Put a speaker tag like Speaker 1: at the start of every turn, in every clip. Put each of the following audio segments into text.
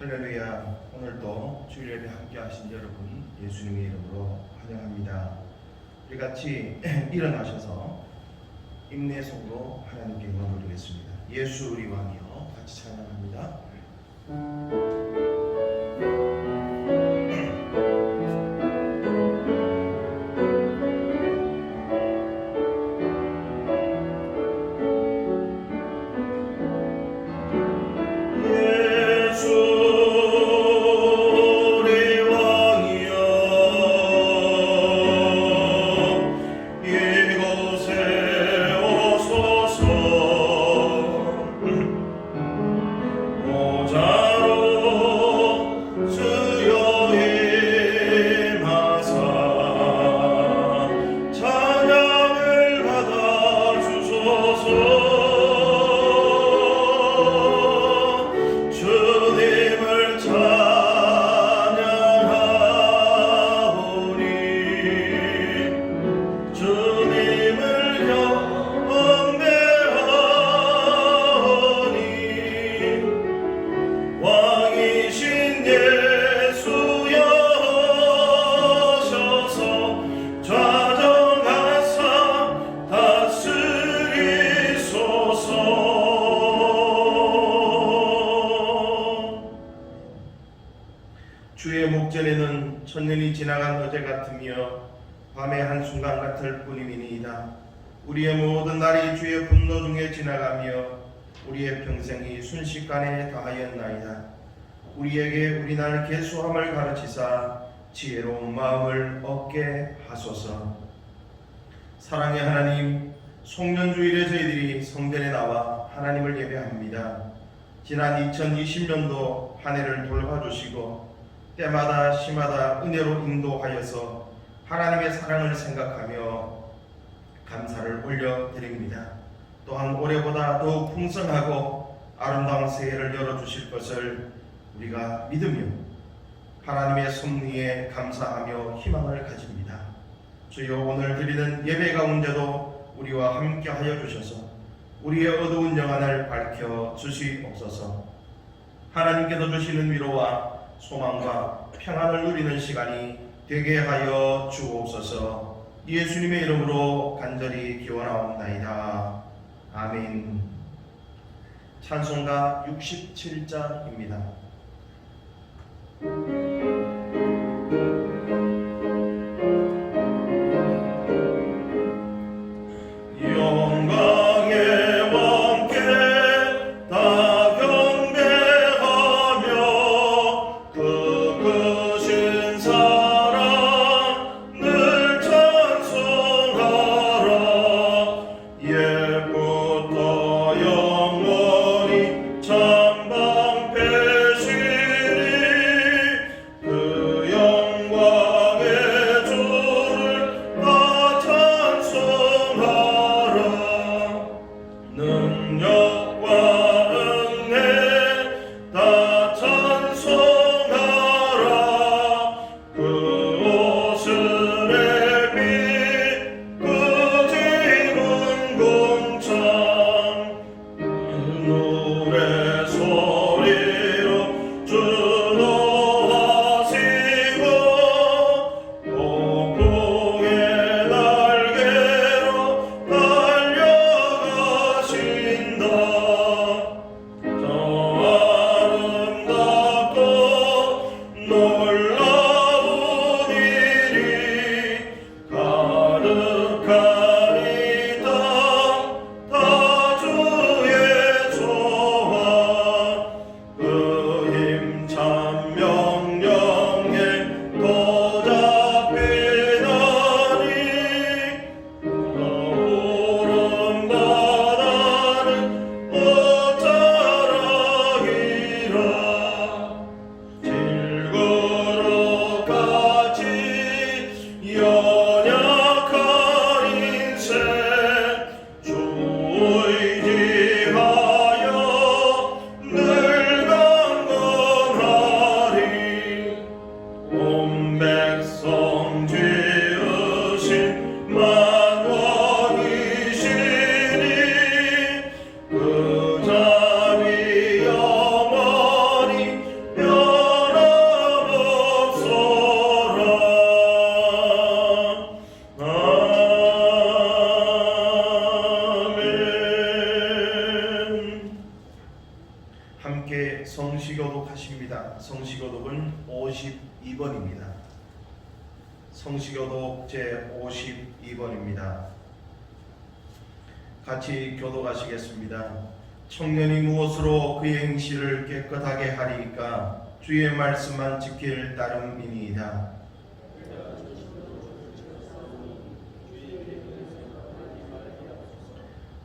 Speaker 1: 할렐루야. 오늘도 주일 예배 함께 하신 여러분 예수님의 이름으로 환영합니다. 우리 같이 일어나셔서 인내성으로 하나님께 영광을 드리겠습니다. 예수 우리 왕이여 같이 찬양합니다. 주의 목전에는 천년이 지나간 어제 같으며 밤의 한순간 같을 뿐이니이다. 우리의 모든 날이 주의 분노 중에 지나가며 우리의 평생이 순식간에 다하였나이다. 우리에게 우리날 계수함을 가르치사 지혜로운 마음을 얻게 하소서. 사랑의 하나님, 송년주일에 저희들이 성전에 나와 하나님을 예배합니다. 지난 2020년도 한 해를 돌봐주시고 때마다 시마다 은혜로 인도하여서 하나님의 사랑을 생각하며 감사를 올려드립니다. 또한 올해보다 더욱 풍성하고 아름다운 새해를 열어주실 것을 우리가 믿으며 하나님의 섭리에 감사하며 희망을 가집니다. 주여, 오늘 드리는 예배 가운데도 우리와 함께 하여 주셔서 우리의 어두운 영안을 밝혀 주시옵소서. 하나님께서 주시는 위로와 소망과 평안을 누리는 시간이 되게 하여 주옵소서. 예수님의 이름으로 간절히 기원하옵나이다. 아멘. 찬송가 67장입니다.
Speaker 2: 전방패시니 그 영광
Speaker 1: 성시교독은 52번입니다. 성시교독 제 52번입니다. 같이 교독하시겠습니다. 청년이 무엇으로 그의 행실을 깨끗하게 하리이까? 주의 말씀만 지킬 따름이니이다.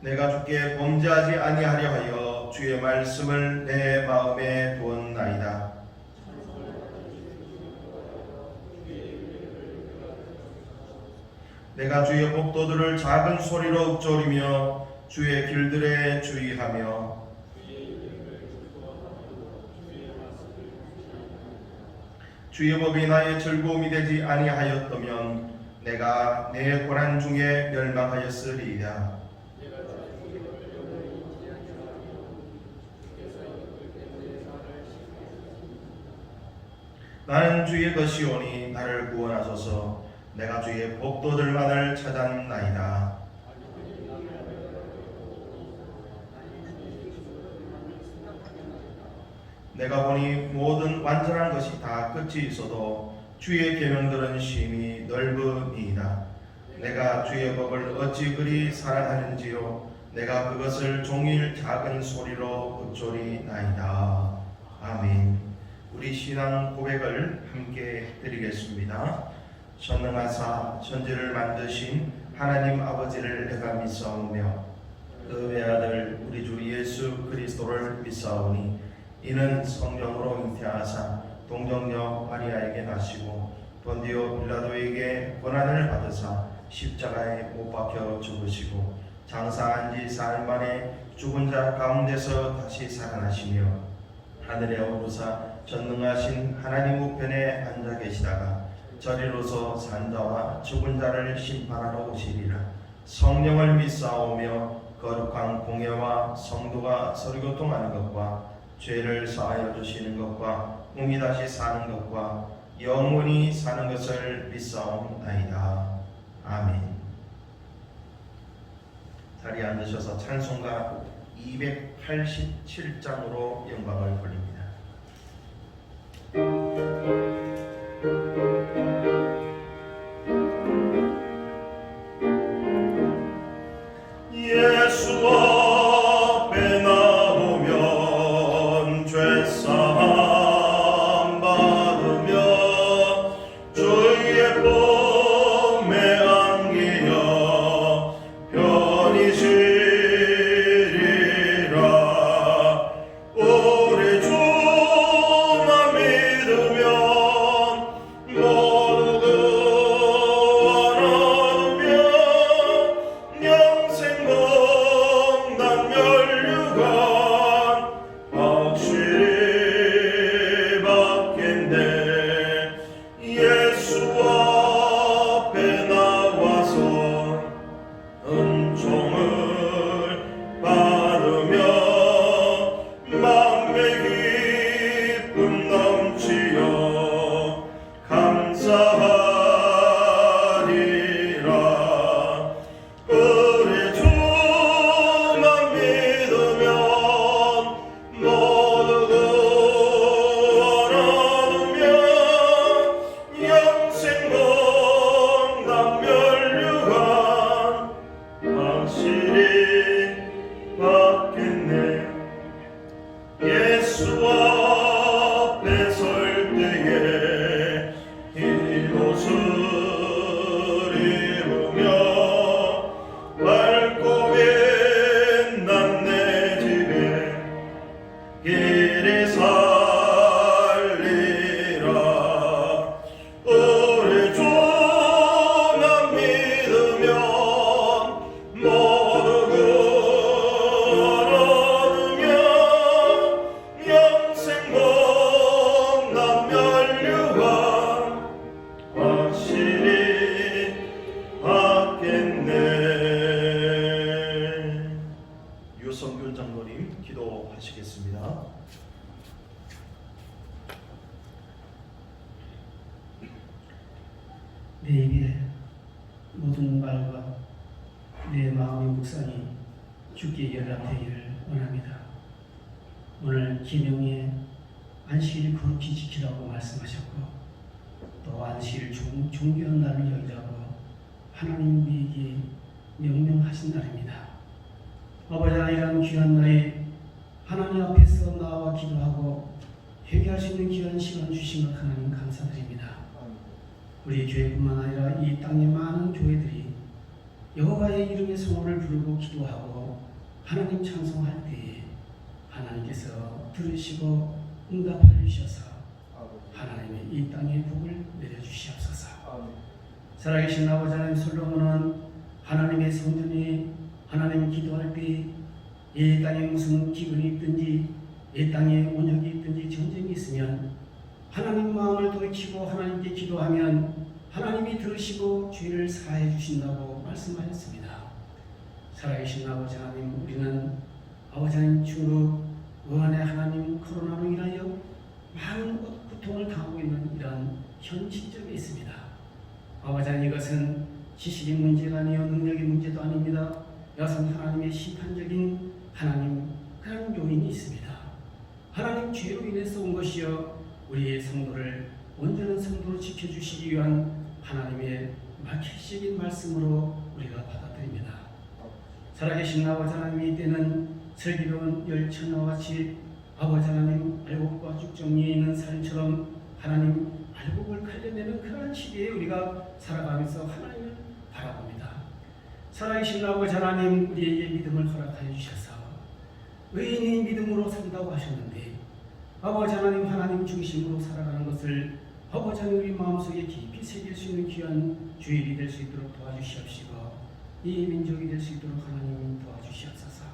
Speaker 1: 내가 주께 범죄하지 아니하려 하여 주의 말씀을 내 마음에 두었나이다. 내가 주의 법도들을 작은 소리로 읊조리며 주의 길들에 주의하며 주의 법이 나의 즐거움이 되지 아니하였다면 내가 내 고난 중에 멸망하였으리이다. 나는 주의 것이오니 나를 구원하소서. 내가 주의 법도들만을 찾았나이다. 내가 보니 모든 완전한 것이 다 끝이 있어도 주의 계명들은 심히 넓으니이다. 내가 주의 법을 어찌 그리 사랑하는지요. 내가 그것을 종일 작은 소리로 읊조리나이다. 아멘. 우리 신앙 고백을 함께 드리겠습니다. 전능하사 천지를 만드신 하나님 아버지를 내가 믿사오며 그 외아들 우리 주 예수 그리스도를 믿사오니 이는 성령으로 잉태하사 동정녀 마리아에게 나시고 본디오 빌라도에게 고난을 받으사 십자가에 못 박혀 죽으시고 장사한 지 사흘 만에 죽은 자 가운데서 다시 살아나시며 하늘에 오르사 전능하신 하나님 우편에 앉아 계시다가 저리로서 산자와 죽은 자를 심판하러 오시리라. 성령을 믿사오며 거룩한 공예와 성도가 서로교통하는 것과 죄를 사하여 주시는 것과 몸이 다시 사는 것과 영원히 사는 것을 믿사옵나이다. 아멘. 자리에 앉으셔서 찬송가 287장으로 영광을 돌립니다. 예수 앞에 나오면 죄사함 받으며 주의 품에 안기어 편히 쉬리라. 우리 주만 믿으면 모두 구원하며 영생 공단 멸류관 확실히 받겠네. 예수 앞에 나와서 은총을 받으며 맘에 기쁨 넘치어 감사하리라. 우리 주만 믿으면 모두 구원하며 영생 공단 멸류관 확실히 받겠네. 예수 앞에 설 때에 이곳을 입으며 밝고 빛난 내 집에 길이 살리라. 우리 주만 믿으면 모두 구원하며 영생 공단 멸류관 확실히 받겠네. 유성균 장로님 기도하시겠습니다.
Speaker 2: 내 입에 모든 말과 내 마음의 묵상이 주께 연락되기를 원합니다. 오늘 김영희의 안식일을 거룩히 지키라고 말씀하셨고 또 안식일을 존귀한 날로 여기라고 하나님 우리에게 명령하신 날입니다. 아버지 이런 귀한 날에 하나님 앞에서 나와 기도하고 회개할 수 있는 귀한 시간 주신 것 하나님 감사드립니다. 우리 교회뿐만 아니라 이 땅의 많은 교회들이 여호와의 이름의 성호를 부르고 기도하고 하나님 찬송할 때에 하나님께서 들으시고 응답하여 주셔서 하나님의 이 땅에 복을 내려주시옵소서. 살아계신 아버지 하나님, 솔로몬은 하나님의 성전이 하나님 기도할 때 이 땅에 무슨 기근이 있든지 이 땅에 온역이 있든지 전쟁이 있으면 하나님 마음을 돌이키고 하나님께 기도하면 하나님이 들으시고 죄를 사해 주신다고 말씀하셨습니다. 살아계신 아버지 하나님, 우리는 아버지 하나님 중국武汉의 하나님 코로나로 인하여 많은 고통을 당하고 있는 이러한 현 시점에 있습니다. 아버지 하나님, 이것은 지식의 문제가 아니요 능력의 문제도 아닙니다. 이것은 하나님의 심판적인 하나님 그런 요인이 있습니다. 하나님 죄로 인해서 온 것이요 우리의 성도를 온전한 성도로 지켜주시기 위한 하나님의 마켓적인 말씀으로 우리가 받아들입니다. 살아계신 아버지 하나님, 이때는 슬기로운 열천어와 같이 아버지 하나님 알곡과 쭉정리에 있는 산처럼 하나님 알곡을 갈려내는 그러한 시대에 우리가 살아가면서 하나님을 바라봅니다. 살아계신 아버지 하나님, 우리에게 믿음을 허락하여 주셔서 의인이 믿음으로 산다고 하셨는데 아버지 하나님, 하나님 중심으로 살아가는 것을 아버지 하나님 우리 마음속에 깊이 새길 수 있는 귀한 주일이 될 수 있도록 도와주시옵시고 이 민족이 될 수 있도록 하나님 도와주시옵소서.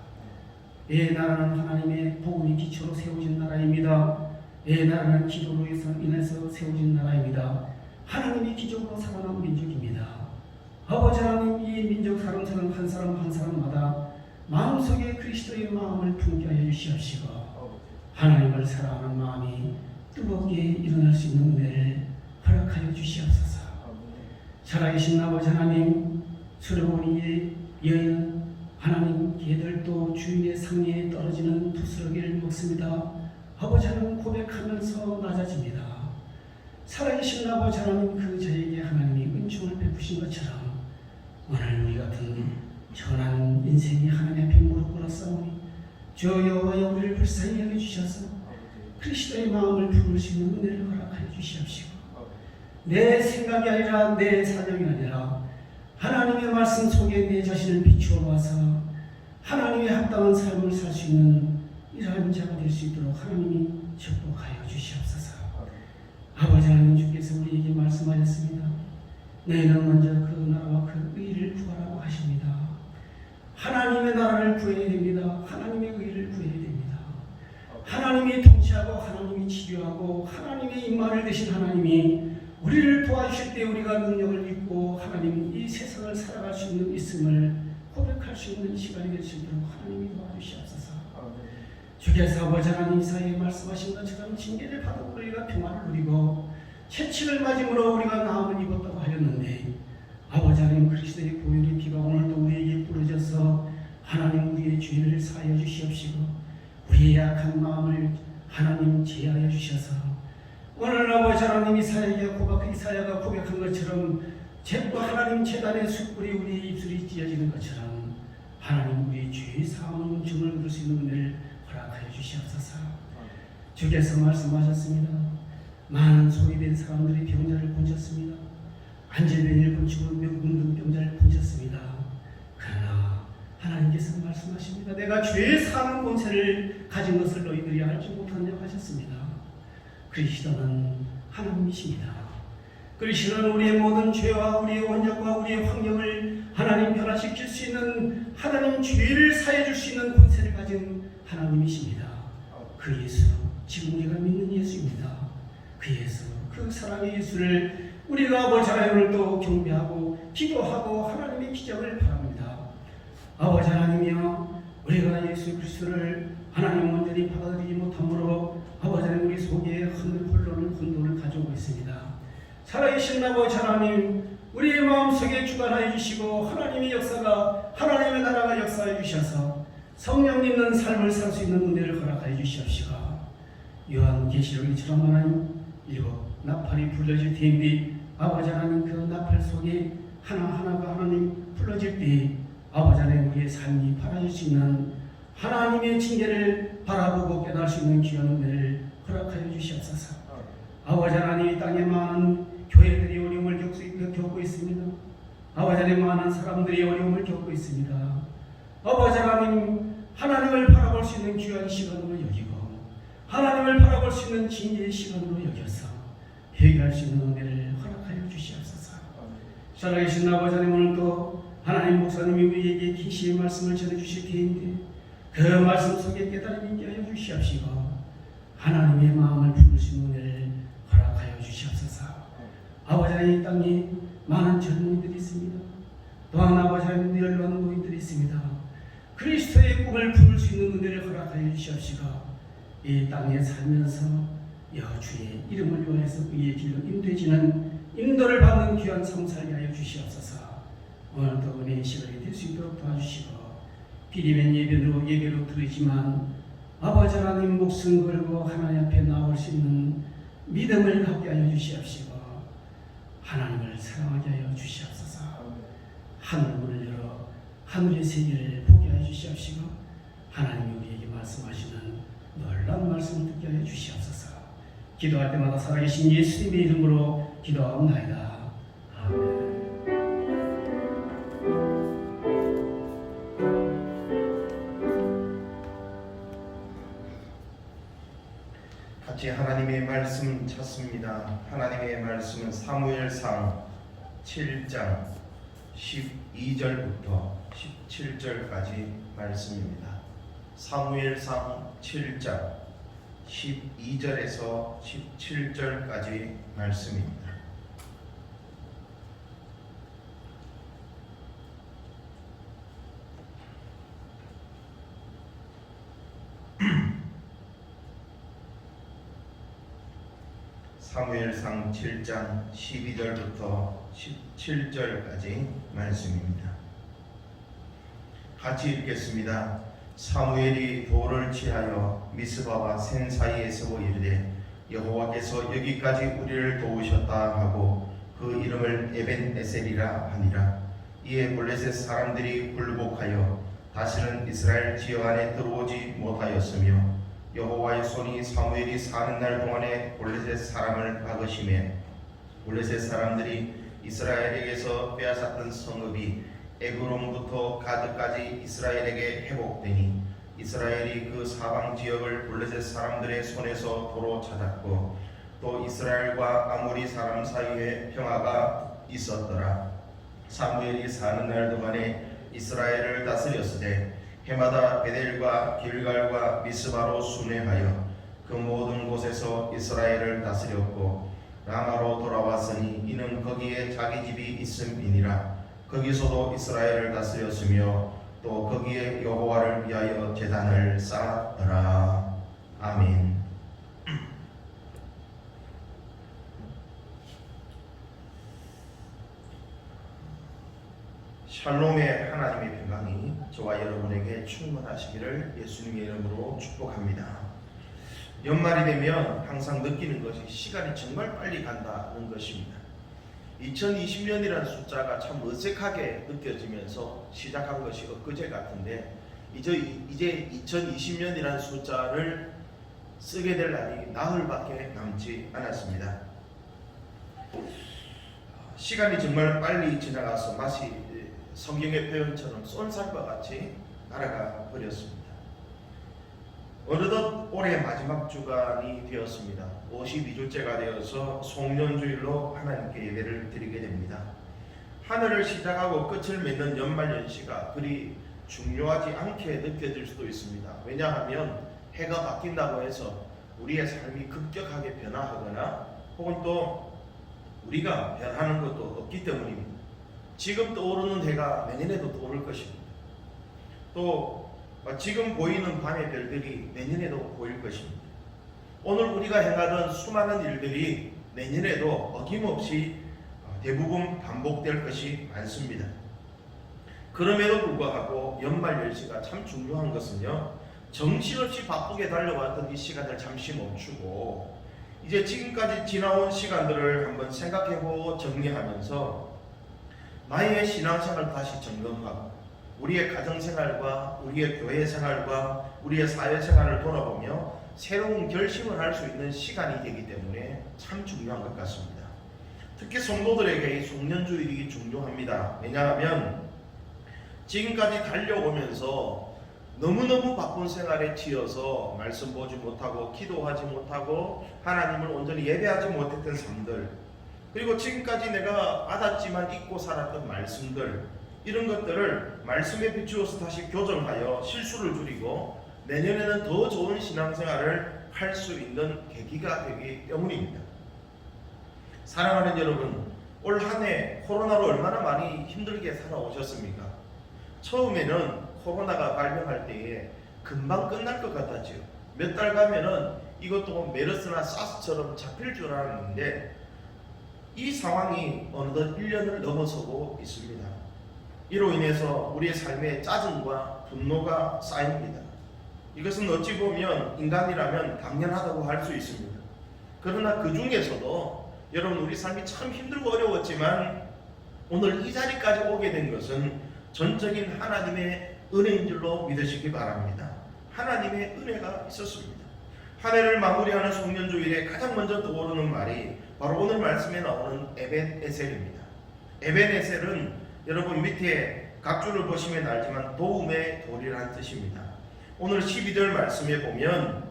Speaker 2: 이 나라는 하나님의 복음이 기초로 세워진 나라입니다. 이 나라는 기도로 인해서 세워진 나라입니다. 하나님이 기적으로 살아난 민족입니다. 아버지 하나님, 이 민족 사람 한 사람 한 사람마다 마음속에 그리스도의 마음을 품게 하여 주시옵시고 하나님을 사랑하는 마음이 뜨겁게 일어날 수 있는 은혜를 허락하여 주시옵소서. 살아계신 아버지 하나님, 수레오니의 여인 하나님 개들도 주인의 상의에 떨어지는 부스러기를 먹습니다. 아버지 하나님 고백하면서 낮아집니다. 살아계신 아버지 하나님, 그 자에게 하나님이 은총을 베푸신 것처럼 오늘 우리 같은 천한 인생이 하나님 앞에 무릎 꿇었사오니 주 여호와여 우리를 불쌍히 여겨주셔서 그리스도의 마음을 품을 수 있는 은혜를 허락하여 주시옵시고 내 생각이 아니라 내 사정이 아니라 하나님의 말씀 속에 내 자신을 비추어 봐서 하나님의 합당한 삶을 살 수 있는 이러한 자가 될 수 있도록 하나님이 축복하여 주시옵소서. 아버지 하나님, 주께서 우리에게 말씀하셨습니다. 너희는 먼저 그 나라와 그 의를 구하라고 하십니다. 하나님의 나라를 구해야 됩니다. 하나님의 의를 구해야 됩니다. 하나님이 통치하고 하나님이 치료하고 하나님의 임마를 대신 하나님이 우리를 도와주실 때 우리가 능력을 믿고 하나님 이 세상을 살아갈 수 있는 있음을 고백할 수 있는 시간이 될 수 있도록 하나님이 도와주시옵소서. 주께서 아버지 하나님 이사야에 말씀하신 것처럼 징계를 받고 우리가 평화를 누리고 채찍을 맞음으로 우리가 나음을 입었다고 하였는데 아버지 하나님, 그리스도의 보혈의 피가 오늘도 우리에게 뿌려져서 하나님 우리의 죄를 사하여 주시옵시고 우리의 약한 마음을 하나님 제하여 주셔서 오늘 아버지 하나님 이사야가 고백한 것처럼 죄과 하나님 제단의 숯불이 우리의 입술이 찢어지는 것처럼 하나님 우리의 죄의 사함을 음침을 부를 수 있는 은혜를 허락하여 주시옵소서. 주께서 말씀하셨습니다. 많은 소외된 사람들이 병자를 고쳤습니다. 안질병을 고치고 문둥병자를 고쳤습니다. 그러나 하나님께서 말씀하십니다. 내가 죄의 사는 권세를 가진 것을 너희들이 알지 못하냐고 하셨습니다. 그리스도는 하나님이십니다. 그리스도는 우리의 모든 죄와 우리의 원력과 우리의 환경을 하나님 변화시킬 수 있는 하나님 죄를 사해 줄 수 있는 권세를 가진 하나님이십니다. 그 예수, 지금 우리가 믿는 예수입니다. 그 예수, 그 사랑의 예수를 우리가 아버지 하나님을 또 경배하고 기도하고 하나님의 기적을 바랍니다. 아버지 하나님이여, 우리가 예수 그리스도를 하나님 온전히 받아들이지 못함으로 아버지 하나님 우리 속에 혼돈을 가져오고 있습니다. 살아계신 아버지 하나님, 우리의 마음속에 주관하여 주시고 하나님의 역사가 하나님의 나라가 역사해 주셔서 성령 있는 삶을 살 수 있는 은혜를 허락하여 주시옵시고 요한계시록처럼 하나님 일곱 나팔이 불러질 때인데 아버지 하나님 그 나팔 속에 하나하나가 하나님 불러질 때 아버지 하나님 우리의 삶이 바라질 수 있는 하나님의 징계를 바라보고 깨달을 수 있는 귀한 은혜를 허락하여 주시옵소서. 아버지 하나님 이 땅에 많은 교회들이 어려움을 겪고 있습니다. 아버지 하나님 많은 사람들이 어려움을 겪고 있습니다. 아버지 하나님 하나님을 바라볼 수 있는 귀한 시간으로 여기고 하나님을 바라볼 수 있는 징계의 시간으로 여겨서 회개할 수 있는 은혜를 허락하여 주시옵소서. 살아계신 아버지 하나님 오늘 또 하나님 목사님이 우리에게 계시의 말씀을 전해주실 때인데 그 말씀 속에 깨달음이 있게 하여 주시옵시고 하나님의 마음을 품을 수 있는 은혜를 허락하여 주시옵소서. 아버지 하나님 이 땅에 많은 젊은이들이 있습니다. 또한 아버지 하나님 연로한 노인들이 있습니다. 그리스도의 꿈을 품을 수 있는 은혜를 허락하여 주시옵시고 이 땅에 살면서 여주의 이름을 위하여서 그의 길로 인도해지는 인도를 받는 귀한 삶 살게 하여 주시옵소서. 오늘도 은혜의 시간이 될 수 있도록 도와주시고 비리면 예배로 드리지만 아버지 하나님 목숨 걸고 하나님 앞에 나올 수 있는 믿음을 갖게 하여 주시옵시고 하나님을 사랑하게 하여 주시옵소서. 하늘문을 열어 하늘의 세계를 보게 하여 주시옵시고 하나님이 우리에게 말씀하시는 놀라운 말씀을 듣게 하여 주시옵소서. 기도할 때마다 살아계신 예수님의 이름으로 기도하옵나이다. 아멘.
Speaker 1: 같이 하나님의 말씀 찾습니다. 하나님의 말씀은 사무엘상 7장 12절부터 17절까지 말씀입니다. 사무엘상 7장 12절에서 17절까지 말씀입니다. 사무엘상 7장 12절부터 17절까지 말씀입니다. 같이 읽겠습니다. 사무엘이 돌을 취하여 미스바와 센 사이에 세워 이르되 여호와께서 여기까지 우리를 도우셨다 하고 그 이름을 에벤에셀이라 하니라. 이에 블레셋 사람들이 굴복하여 다시는 이스라엘 지역 안에 들어오지 못하였으며 여호와의 손이 사무엘이 사는 날 동안에 블레셋 사람을 막으시매 블레셋 사람들이 이스라엘에게서 빼앗았던 성읍이 에그론부터 가드까지 이스라엘에게 회복되니 이스라엘이 그 사방 지역을 블레셋 사람들의 손에서 도로 찾았고 또 이스라엘과 아모리 사람 사이에 평화가 있었더라. 사무엘이 사는 날 동안에 이스라엘을 다스렸으되 해마다 베델과 길갈과 미스바로 순회하여 그 모든 곳에서 이스라엘을 다스렸고 라마로 돌아왔으니 이는 거기에 자기 집이 있음이니라. 거기서도 이스라엘을 다스렸으며 또 거기에 여호와를 위하여 제단을 쌓았더라. 아멘. 샬롬의 하나님의 평강이 저와 여러분에게 충만하시기를 예수님의 이름으로 축복합니다. 연말이 되면 항상 느끼는 것이 시간이 정말 빨리 간다는 것입니다. 2020년이라는 숫자가 참 어색하게 느껴지면서 시작한 것이 엊그제 같은데 이제 2020년이라는 숫자를 쓰게 될 날이 나흘밖에 남지 않았습니다. 시간이 정말 빨리 지나가서 마치 성경의 표현처럼 쏜살과 같이 날아가 버렸습니다. 어느덧 올해 마지막 주간이 되었습니다. 52주째가 되어서 송년주일로 하나님께 예배를 드리게 됩니다. 하늘을 시작하고 끝을 맺는 연말연시가 그리 중요하지 않게 느껴질 수도 있습니다. 왜냐하면 해가 바뀐다고 해서 우리의 삶이 급격하게 변화하거나 혹은 또 우리가 변하는 것도 없기 때문입니다. 지금 떠오르는 해가 내년에도 떠오를 것입니다. 또 지금 보이는 밤의 별들이 내년에도 보일 것입니다. 오늘 우리가 행하던 수많은 일들이 내년에도 어김없이 대부분 반복될 것이 많습니다. 그럼에도 불구하고 연말연시가 참 중요한 것은요, 정신없이 바쁘게 달려왔던 이 시간을 잠시 멈추고 이제 지금까지 지나온 시간들을 한번 생각해보고 정리하면서 나의 신앙생활을 다시 점검하고 우리의 가정생활과 우리의 교회생활과 우리의 사회생활을 돌아보며 새로운 결심을 할 수 있는 시간이 되기 때문에 참 중요한 것 같습니다. 특히 성도들에게 이 송년주일이 중요합니다. 왜냐하면 지금까지 달려오면서 너무너무 바쁜 생활에 치여서 말씀 보지 못하고 기도하지 못하고 하나님을 온전히 예배하지 못했던 삶들, 그리고 지금까지 내가 받았지만 잊고 살았던 말씀들, 이런 것들을 말씀에 비추어서 다시 교정하여 실수를 줄이고 내년에는 더 좋은 신앙생활을 할 수 있는 계기가 되기 때문입니다. 사랑하는 여러분, 올 한 해 코로나로 얼마나 많이 힘들게 살아오셨습니까? 처음에는 코로나가 발병할 때에 금방 끝날 것 같았죠. 몇 달 가면은 이것도 메르스나 사스처럼 잡힐 줄 알았는데 이 상황이 어느덧 1년을 넘어서고 있습니다. 이로 인해서 우리의 삶에 짜증과 분노가 쌓입니다. 이것은 어찌 보면 인간이라면 당연하다고 할 수 있습니다. 그러나 그 중에서도 여러분, 우리 삶이 참 힘들고 어려웠지만 오늘 이 자리까지 오게 된 것은 전적인 하나님의 은혜인 줄로 믿으시기 바랍니다. 하나님의 은혜가 있었습니다. 한 해를 마무리하는 송년주일에 가장 먼저 떠오르는 말이 바로 오늘 말씀에 나오는 에벤에셀입니다. 에벤에셀은 여러분 밑에 각주를 보시면 알지만 도움의 돌이라는 뜻입니다. 오늘 12절 말씀에 보면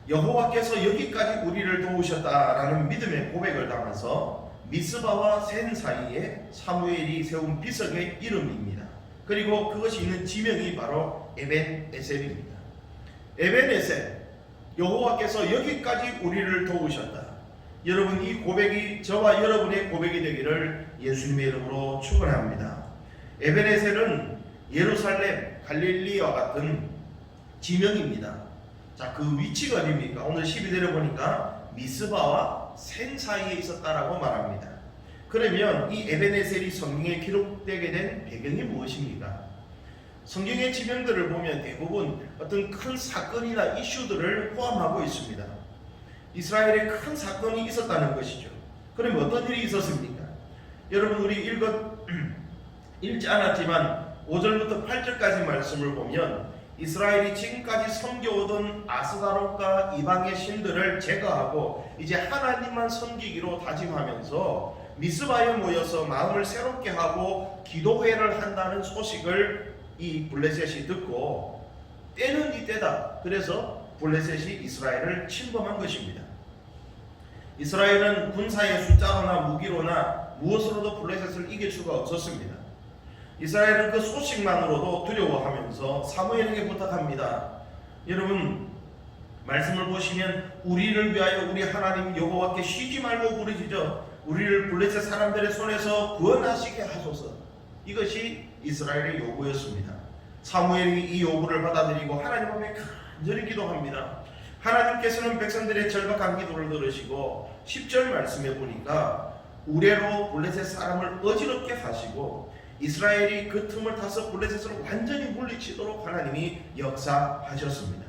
Speaker 1: 여호와께서 여기까지 우리를 도우셨다라는 믿음의 고백을 담아서 미스바와 센 사이에 사무엘이 세운 비석의 이름입니다. 그리고 그것이 있는 지명이 바로 에벤에셀입니다. 에벤에셀, 여호와께서 여기까지 우리를 도우셨다. 여러분, 이 고백이 저와 여러분의 고백이 되기를 예수님의 이름으로 축원합니다. 에벤에셀은 예루살렘, 갈릴리와 같은 지명입니다. 자, 그 위치가 어디입니까? 오늘 12절에 보니까 미스바와 센 사이에 있었다라고 말합니다. 그러면 이 에벤에셀이 성경에 기록되게 된 배경이 무엇입니까? 성경의 지명들을 보면 대부분 어떤 큰 사건이나 이슈들을 포함하고 있습니다. 이스라엘에 큰 사건이 있었다는 것이죠. 그럼 어떤 일이 있었습니까? 여러분, 우리 읽지 않았지만 5절부터 8절까지 말씀을 보면 이스라엘이 지금까지 섬겨오던 아스다롯과 이방의 신들을 제거하고 이제 하나님만 섬기기로 다짐하면서 미스바에 모여서 마음을 새롭게 하고 기도회를 한다는 소식을 이 블레셋이 듣고 때는 이때다. 그래서 블레셋이 이스라엘을 침범한 것입니다. 이스라엘은 군사의 숫자로나 무기로나 무엇으로도 블레셋을 이길 수가 없었습니다. 이스라엘은 그 소식만으로도 두려워하면서 사무엘에게 부탁합니다. 여러분, 말씀을 보시면 우리를 위하여 우리 하나님 여호와께 쉬지 말고 부르짖어 우리를 블레셋 사람들의 손에서 구원하시게 하소서. 이것이 이스라엘의 요구였습니다. 사무엘이 이 요구를 받아들이고 하나님 앞에 간절히 기도합니다. 하나님께서는 백성들의 절박한 기도를 들으시고 10절 말씀에 보니까 우레로 블레셋 사람을 어지럽게 하시고 이스라엘이 그 틈을 타서 블레셋을 완전히 물리치도록 하나님이 역사하셨습니다.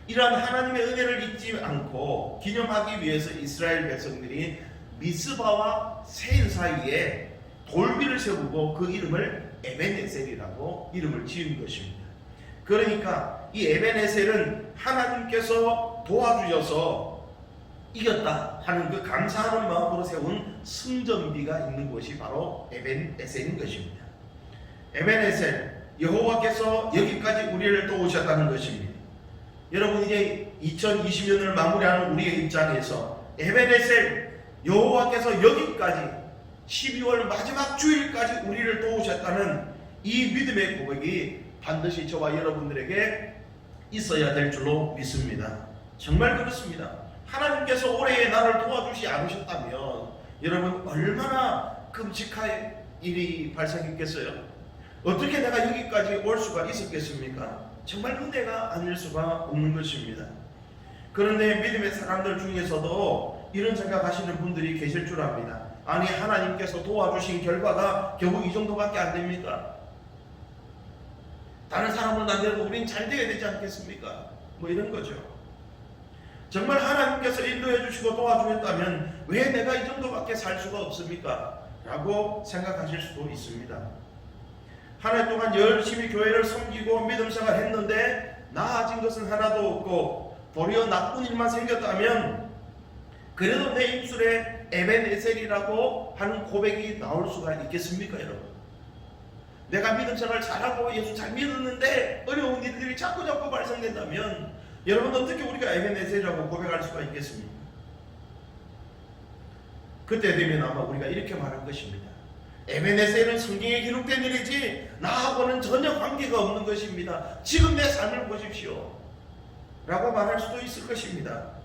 Speaker 1: 이러한 하나님의 은혜를 잊지 않고 기념하기 위해서 이스라엘 백성들이 미스바와 센 사이에 돌비를 세우고 그 이름을 에벤에셀이라고 이름을 지은 것입니다. 그러니까 이 에벤에셀은 하나님께서 도와주셔서 이겼다 하는 그 감사하는 마음으로 세운 승전비가 있는 곳이 바로 에벤에셀인 것입니다. 에벤에셀, 여호와께서 여기까지 우리를 도우셨다는 것입니다. 여러분, 이제 2020년을 마무리하는 우리의 입장에서 에벤에셀, 여호와께서 여기까지 12월 마지막 주일까지 우리를 도우셨다는 이 믿음의 고백이 반드시 저와 여러분들에게 있어야 될 줄로 믿습니다. 정말 그렇습니다. 하나님께서 올해에 나를 도와주지 않으셨다면 여러분, 얼마나 끔찍한 일이 발생했겠어요? 어떻게 내가 여기까지 올 수가 있었겠습니까? 정말 은혜가 아닐 수가 없는 것입니다. 그런데 믿음의 사람들 중에서도 이런 생각하시는 분들이 계실 줄 압니다. 아니, 하나님께서 도와주신 결과가 결국 이 정도밖에 안 됩니까? 다른 사람은 안 되고 우린 잘 되어야 되지 않겠습니까? 뭐 이런 거죠. 정말 하나님께서 인도해 주시고 도와주셨다면 왜 내가 이 정도밖에 살 수가 없습니까? 라고 생각하실 수도 있습니다. 한 해 동안 열심히 교회를 섬기고 믿음 생활 했는데 나아진 것은 하나도 없고 도리어 나쁜 일만 생겼다면 그래도 내 입술에 에벤에셀이라고 하는 고백이 나올 수가 있겠습니까, 여러분? 내가 믿음 생활 잘하고 예수 잘 믿었는데 어려운 일들이 자꾸 발생된다면 여러분 어떻게 우리가 에벤에셀이라고 고백할 수가 있겠습니까? 그때 되면 아마 우리가 이렇게 말할 것입니다. 에벤에셀은 성경에 기록된 일이지 나하고는 전혀 관계가 없는 것입니다. 지금 내 삶을 보십시오 라고 말할 수도 있을 것입니다.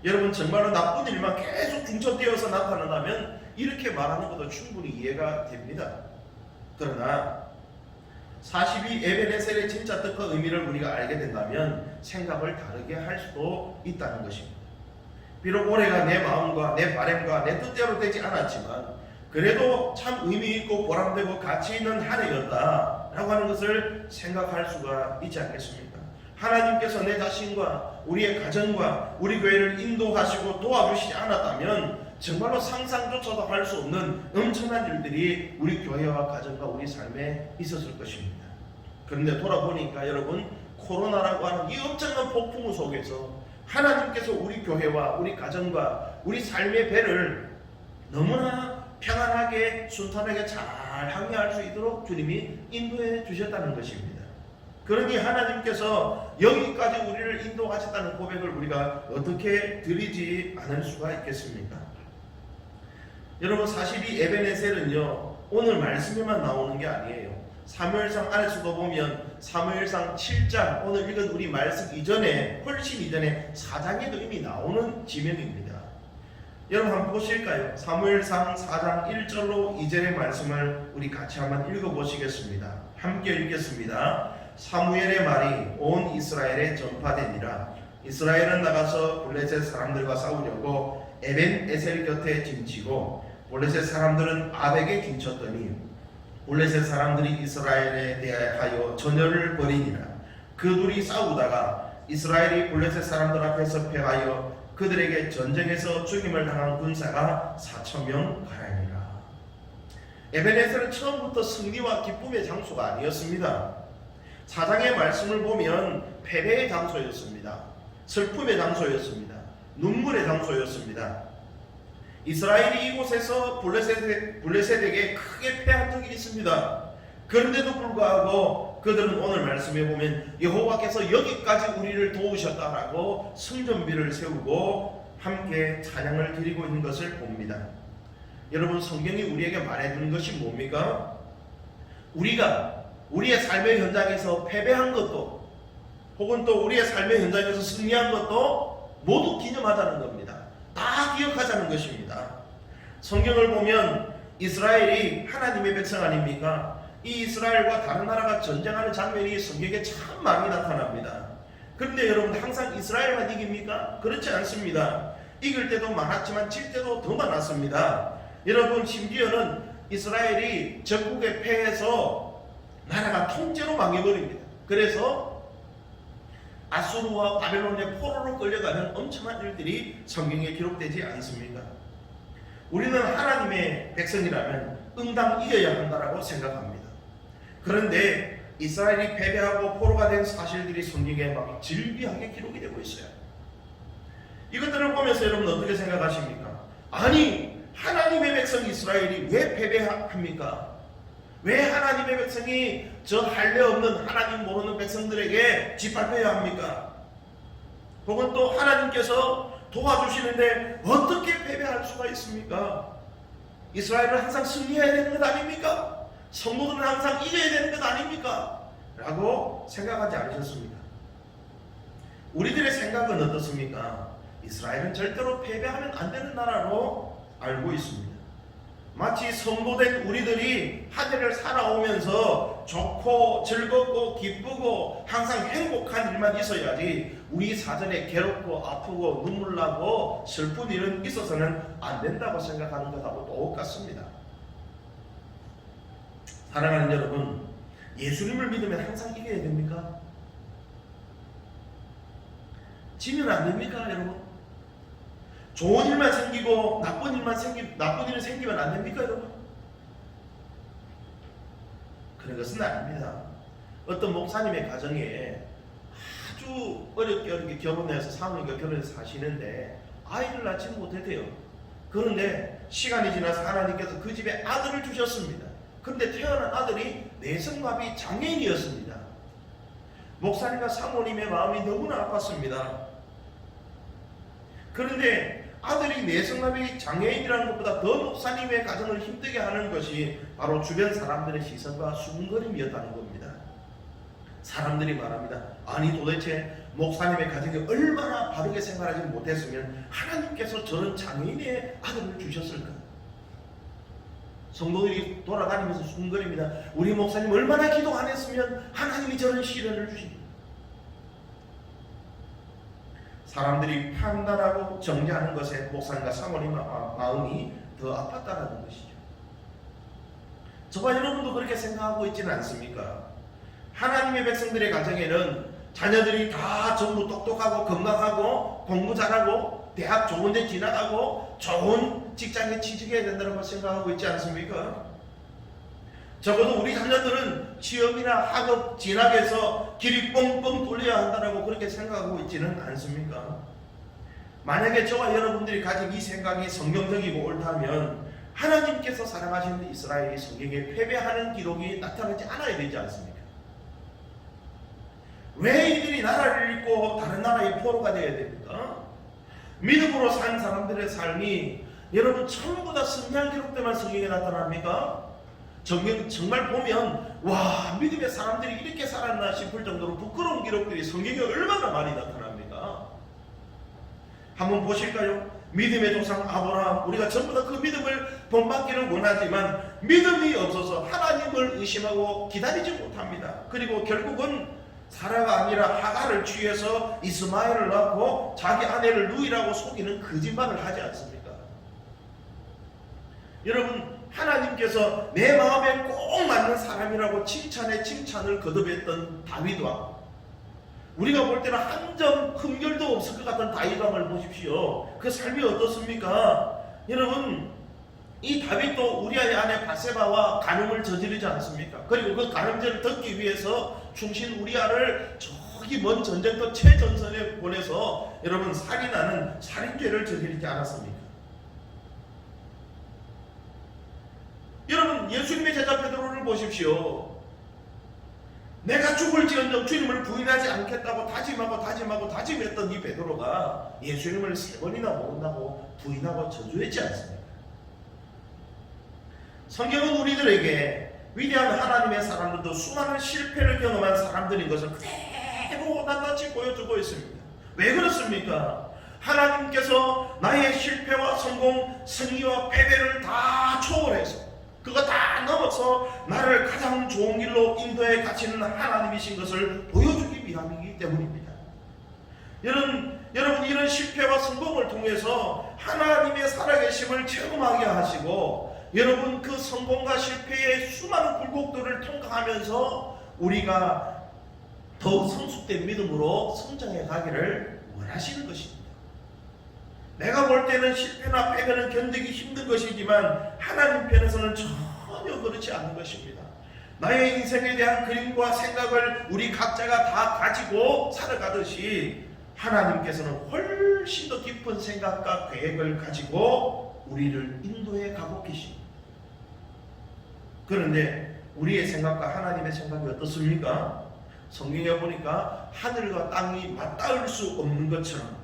Speaker 1: 여러분 정말로 나쁜 일만 계속 중첩되어서 나타난다면 이렇게 말하는 것도 충분히 이해가 됩니다. 그러나 42 에벤에셀의 진짜 뜻과 의미를 우리가 알게 된다면 생각을 다르게 할 수도 있다는 것입니다. 비록 올해가 내 마음과 내 바람과 내 뜻대로 되지 않았지만 그래도 참 의미 있고 보람되고 가치 있는 한 해였다라고 하는 것을 생각할 수가 있지 않겠습니까? 하나님께서 내 자신과 우리의 가정과 우리 교회를 인도하시고 도와주시지 않았다면 정말로 상상조차도 할 수 없는 엄청난 일들이 우리 교회와 가정과 우리 삶에 있었을 것입니다. 그런데 돌아보니까 여러분 코로나라고 하는 이 엄청난 폭풍우 속에서 하나님께서 우리 교회와 우리 가정과 우리 삶의 배를 너무나 평안하게 순탄하게 잘 항해할 수 있도록 주님이 인도해 주셨다는 것입니다. 그러니 하나님께서 여기까지 우리를 인도하셨다는 고백을 우리가 어떻게 드리지 않을 수가 있겠습니까? 여러분 42 에벤에셀은요 오늘 말씀에만 나오는 게 아니에요. 사무엘상 안에서도 보면 사무엘상 7장 오늘 읽은 우리 말씀 이전에 훨씬 이전에 4장에도 이미 나오는 지명입니다. 여러분 한번 보실까요? 사무엘상 4장 1절로 2절의 말씀을 우리 같이 한번 읽어보시겠습니다. 함께 읽겠습니다. 사무엘의 말이 온 이스라엘에 전파되니라. 이스라엘은 나가서 블레셋 사람들과 싸우려고 에벤에셀 곁에 진치고 블레셋 사람들은 아벡에 진쳤더니 블레셋 사람들이 이스라엘에 대하여 전열을 벌이니라. 그 둘이 싸우다가 이스라엘이 블레셋 사람들 앞에서 패하여 그들에게 전쟁에서 죽임을 당한 군사가 4,000명 가량이라. 에벤에셀은 처음부터 승리와 기쁨의 장소가 아니었습니다. 4장의 말씀을 보면 패배의 장소였습니다. 슬픔의 장소였습니다. 눈물의 장소였습니다. 이스라엘이 이곳에서 블레셋에게 크게 패한 적이 있습니다. 그런데도 불구하고 그들은 오늘 말씀에 보면 여호와께서 여기까지 우리를 도우셨다라고 성전비를 세우고 함께 찬양을 드리고 있는 것을 봅니다. 여러분 성경이 우리에게 말해주는 것이 뭡니까? 우리가 우리의 삶의 현장에서 패배한 것도 혹은 또 우리의 삶의 현장에서 승리한 것도 모두 기념하자는 겁니다. 다 기억하자는 것입니다. 성경을 보면 이스라엘이 하나님의 백성 아닙니까? 이 이스라엘과 다른 나라가 전쟁하는 장면이 성경에 참 많이 나타납니다. 그런데 여러분 항상 이스라엘만 이깁니까? 그렇지 않습니다. 이길 때도 많았지만 질 때도 더 많았습니다. 여러분 심지어는 이스라엘이 적국에 패해서 나라가 통째로 망해버립니다. 그래서 아수르와 바벨론의 포로로 끌려가는 엄청난 일들이 성경에 기록되지 않습니까? 우리는 하나님의 백성이라면 응당 이겨야 한다라고 생각합니다. 그런데 이스라엘이 패배하고 포로가 된 사실들이 성경에 막 질비하게 기록이 되고 있어요. 이것들을 보면서 여러분 어떻게 생각하십니까? 아니 하나님의 백성 이스라엘이 왜 패배합니까? 왜 하나님의 백성이 저 할례 없는 하나님 모르는 백성들에게 짓밟혀야 합니까? 혹은 또 하나님께서 도와주시는데 어떻게 패배할 수가 있습니까? 이스라엘은 항상 승리해야 되는 것 아닙니까? 성도들은 항상 이겨야 되는 것 아닙니까? 라고 생각하지 않으셨습니까? 우리들의 생각은 어떻습니까? 이스라엘은 절대로 패배하면 안 되는 나라로 알고 있습니다. 마치 성도된 우리들이 한 해를 살아오면서 좋고 즐겁고 기쁘고 항상 행복한 일만 있어야지 우리 사전에 괴롭고 아프고 눈물나고 슬픈 일은 있어서는 안 된다고 생각하는 것하고 똑같습니다. 사랑하는 여러분, 예수님을 믿으면 항상 이겨야 됩니까? 지면 안 됩니까, 여러분? 좋은 일만 생기고 나쁜 일이 생기면 안 됩니까, 여러분? 그런 것은 아닙니다. 어떤 목사님의 가정에 아주 어렵게 결혼해서 사모님과 결혼해서 사시는데 아이를 낳지는 못했대요. 그런데 시간이 지나서 하나님께서 그 집에 아들을 주셨습니다. 그런데 태어난 아들이 내성마비 장애인이었습니다. 목사님과 사모님의 마음이 너무나 아팠습니다. 그런데 아들이 내성마비 장애인이라는 것보다 더 목사님의 가정을 힘들게 하는 것이 바로 주변 사람들의 시선과 수군거림이었다는 겁니다. 사람들이 말합니다. 아니 도대체 목사님의 가정이 얼마나 바르게 생활하지 못했으면 하나님께서 저런 장애인의 아들을 주셨을까? 성도들이 돌아다니면서 수군거립니다. 우리 목사님 얼마나 기도 안 했으면 하나님이 저런 시련을 주십니까? 사람들이 판단하고 정리하는 것에 목사님과 사모님 마음이 더 아팠다는 것이죠. 저와 여러분도 그렇게 생각하고 있지는 않습니까? 하나님의 백성들의 가정에는 자녀들이 다 전부 똑똑하고 건강하고 공부 잘하고 대학 좋은 데 지나가고 좋은 직장에 취직해야 된다고 생각하고 있지 않습니까? 적어도 우리 자녀들은 취업이나 학업 진학에서 길이 뻥뻥 뚫려야 한다고 그렇게 생각하고 있지는 않습니까? 만약에 저와 여러분들이 가진 이 생각이 성경적이고 옳다면 하나님께서 사랑하시는 이스라엘이 성경에 패배하는 기록이 나타나지 않아야 되지 않습니까? 왜 이들이 나라를 잃고 다른 나라의 포로가 되어야 됩니까? 믿음으로 산 사람들의 삶이 여러분 전부 다 승리한 기록들만 성경에 나타납니까? 정말 보면 와 믿음의 사람들이 이렇게 살았나 싶을 정도로 부끄러운 기록들이 성경에 얼마나 많이 나타납니까? 한번 보실까요? 믿음의 조상 아브라함, 우리가 전부 다 그 믿음을 본받기를 원하지만 믿음이 없어서 하나님을 의심하고 기다리지 못합니다. 그리고 결국은 사라가 아니라 하갈을 취해서 이스마엘을 낳고 자기 아내를 누이라고 속이는 거짓말을 하지 않습니까? 여러분 하나님께서 내 마음에 꼭 맞는 사람이라고 칭찬에 칭찬을 거듭했던 다윗왕, 우리가 볼 때는 한 점 흠결도 없을 것 같은 다윗왕을 보십시오. 그 삶이 어떻습니까? 여러분 이 다윗도 우리아의 아내 바세바와 간음을 저지르지 않습니까? 그리고 그 간음죄를 덮기 위해서 충신 우리아를 저기 먼 전쟁터 최전선에 보내서 여러분 살인하는 살인죄를 저지르지 않았습니까? 여러분 예수님의 제자 베드로를 보십시오. 내가 죽을지언정 주님을 부인하지 않겠다고 다짐했던 이 베드로가 예수님을 3번이나 모른다고 부인하고 저주했지 않습니까? 성경은 우리들에게 위대한 하나님의 사람들도 수많은 실패를 경험한 사람들인 것을 그대로 낱낱이 보여주고 있습니다. 왜 그렇습니까? 하나님께서 나의 실패와 성공, 승리와 패배를 다 초월해서 그거 다 넘어서 나를 가장 좋은 길로 인도해 가시는 하나님이신 것을 보여주기 위함이기 때문입니다. 여러분 이런 실패와 성공을 통해서 하나님의 살아계심을 체험하게 하시고 여러분 그 성공과 실패의 수많은 굴곡들을 통과하면서 우리가 더욱 성숙된 믿음으로 성장해 가기를 원하시는 것입니다. 내가 볼 때는 실패나 패배는 견디기 힘든 것이지만 하나님 편에서는 전혀 그렇지 않은 것입니다. 나의 인생에 대한 그림과 생각을 우리 각자가 다 가지고 살아가듯이 하나님께서는 훨씬 더 깊은 생각과 계획을 가지고 우리를 인도해 가고 계십니다. 그런데 우리의 생각과 하나님의 생각이 어떻습니까? 성경에 보니까 하늘과 땅이 맞닿을 수 없는 것처럼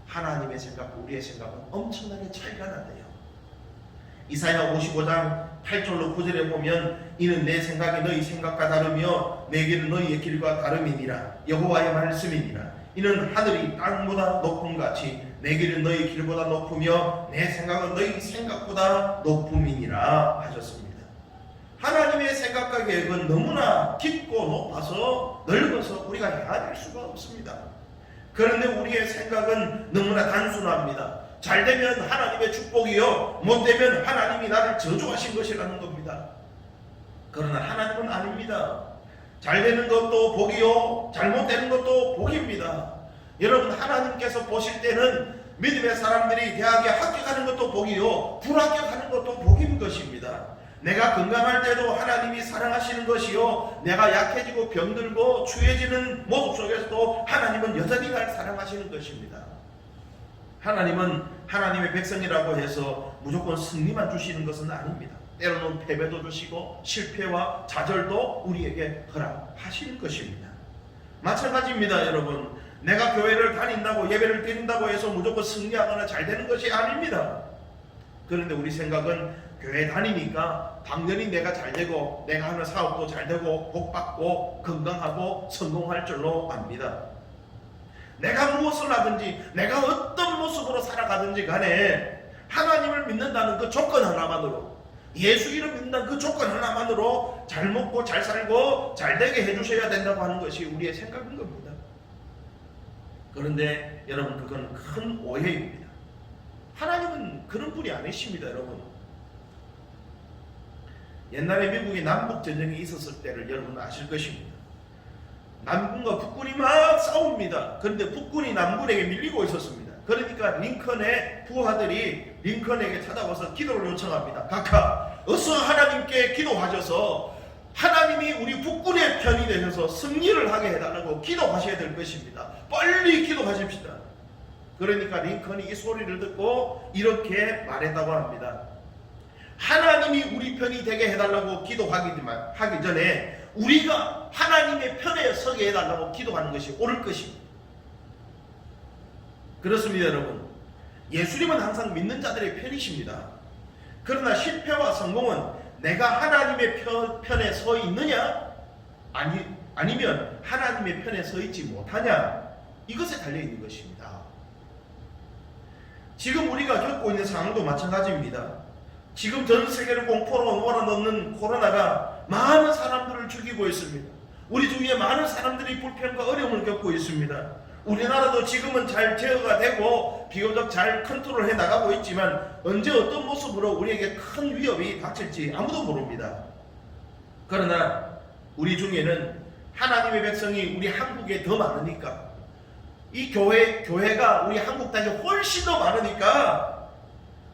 Speaker 1: 하나님의 생각과 우리의 생각은 엄청나게 차이가 난대요. 이사야 55장 8절로 9절에 보면 이는 내 생각이 너희 생각과 다르며 내 길은 너희의 길과 다름이니라. 여호와의 말씀이니라. 이는 하늘이 땅보다 높음 같이 내 길은 너희 길보다 높으며 내 생각은 너희 생각보다 높음이니라 하셨습니다. 하나님의 생각과 계획은 너무나 깊고 높아서 넓어서 우리가 헤아릴 수가 없습니다. 그런데 우리의 생각은 너무나 단순합니다. 잘되면 하나님의 축복이요 못되면 하나님이 나를 저주하신 것이라는 겁니다. 그러나 하나님은 아닙니다. 잘 되는 것도 복이요, 잘못되는 것도 복입니다. 여러분, 하나님께서 보실 때는 믿음의 사람들이 대학에 합격하는 것도 복이요, 불합격하는 것도 복인 것입니다. 내가 건강할 때도 하나님이 사랑하시는 것이요, 내가 약해지고 병들고 추해지는 모습 속에서도 하나님은 여전히 날 사랑하시는 것입니다. 하나님은 하나님의 백성이라고 해서 무조건 승리만 주시는 것은 아닙니다. 때로는 패배도 주시고 실패와 좌절도 우리에게 허락하시는 것입니다. 마찬가지입니다. 여러분, 내가 교회를 다닌다고, 예배를 드린다고 해서 무조건 승리하거나 잘 되는 것이 아닙니다. 그런데 우리 생각은 교회 다니니까 당연히 내가 잘 되고 내가 하는 사업도 잘 되고 복받고 건강하고 성공할 줄로 압니다. 내가 무엇을 하든지 내가 어떤 모습으로 살아가든지 간에 하나님을 믿는다는 그 조건 하나만으로, 예수 이름 믿는다는 그 조건 하나만으로 잘 먹고 잘 살고 잘 되게 해주셔야 된다고 하는 것이 우리의 생각인 겁니다. 그런데 여러분, 그건 큰 오해입니다. 하나님은 그런 분이 아니십니다. 여러분, 옛날에 미국이 남북전쟁이 있었을 때를 여러분 아실 것입니다. 남군과 북군이 막 싸웁니다. 그런데 북군이 남군에게 밀리고 있었습니다. 그러니까 링컨의 부하들이 링컨에게 찾아와서 기도를 요청합니다. 각하, 어서 하나님께 기도하셔서 하나님이 우리 북군의 편이 되셔서 승리를 하게 해달라고 기도하셔야 될 것입니다. 빨리 기도하십시다. 그러니까 링컨이 이 소리를 듣고 이렇게 말했다고 합니다. 하나님이 우리 편이 되게 해달라고 기도하기 전에 우리가 하나님의 편에 서게 해달라고 기도하는 것이 옳을 것입니다. 그렇습니다. 여러분, 예수님은 항상 믿는 자들의 편이십니다. 그러나 실패와 성공은 내가 하나님의 편에 서 있느냐 아니면 하나님의 편에 서 있지 못하냐, 이것에 달려있는 것입니다. 지금 우리가 겪고 있는 상황도 마찬가지입니다. 지금 전 세계를 공포로 몰아넣는 코로나가 많은 사람들을 죽이고 있습니다. 우리 주위에 많은 사람들이 불편과 어려움을 겪고 있습니다. 우리나라도 지금은 잘 제어가 되고 비교적 잘 컨트롤해 나가고 있지만 언제 어떤 모습으로 우리에게 큰 위협이 닥칠지 아무도 모릅니다. 그러나 우리 중에는 하나님의 백성이 우리 한국에 더 많으니까, 이 교회가 우리 한국 땅에 훨씬 더 많으니까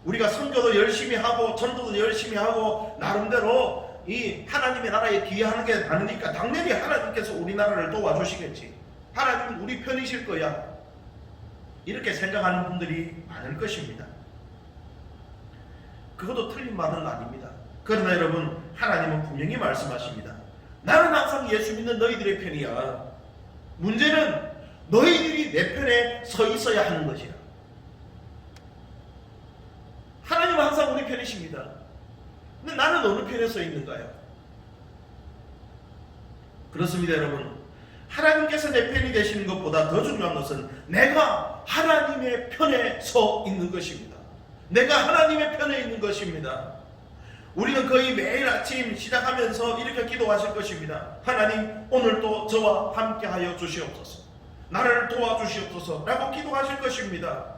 Speaker 1: 우리가 선교도 열심히 하고 전도도 열심히 하고 나름대로 이 하나님의 나라에 기여하는 게 많으니까 당연히 하나님께서 우리나라를 도와주시겠지, 하나님은 우리 편이실 거야, 이렇게 생각하는 분들이 많을 것입니다. 그것도 틀린 말은 아닙니다. 그러나 여러분, 하나님은 분명히 말씀하십니다. 나는 항상 예수 믿는 너희들의 편이야. 문제는 너희들이 내 편에 서 있어야 하는 것이야. 하나님은 항상 우리 편이십니다. 근데 나는 어느 편에 서 있는가요? 그렇습니다. 여러분, 하나님께서 내 편이 되시는 것보다 더 중요한 것은 내가 하나님의 편에 서 있는 것입니다. 내가 하나님의 편에 있는 것입니다. 우리는 거의 매일 아침 시작하면서 이렇게 기도하실 것입니다. 하나님, 오늘도 저와 함께 하여 주시옵소서, 나를 도와주시옵소서 라고 기도하실 것입니다.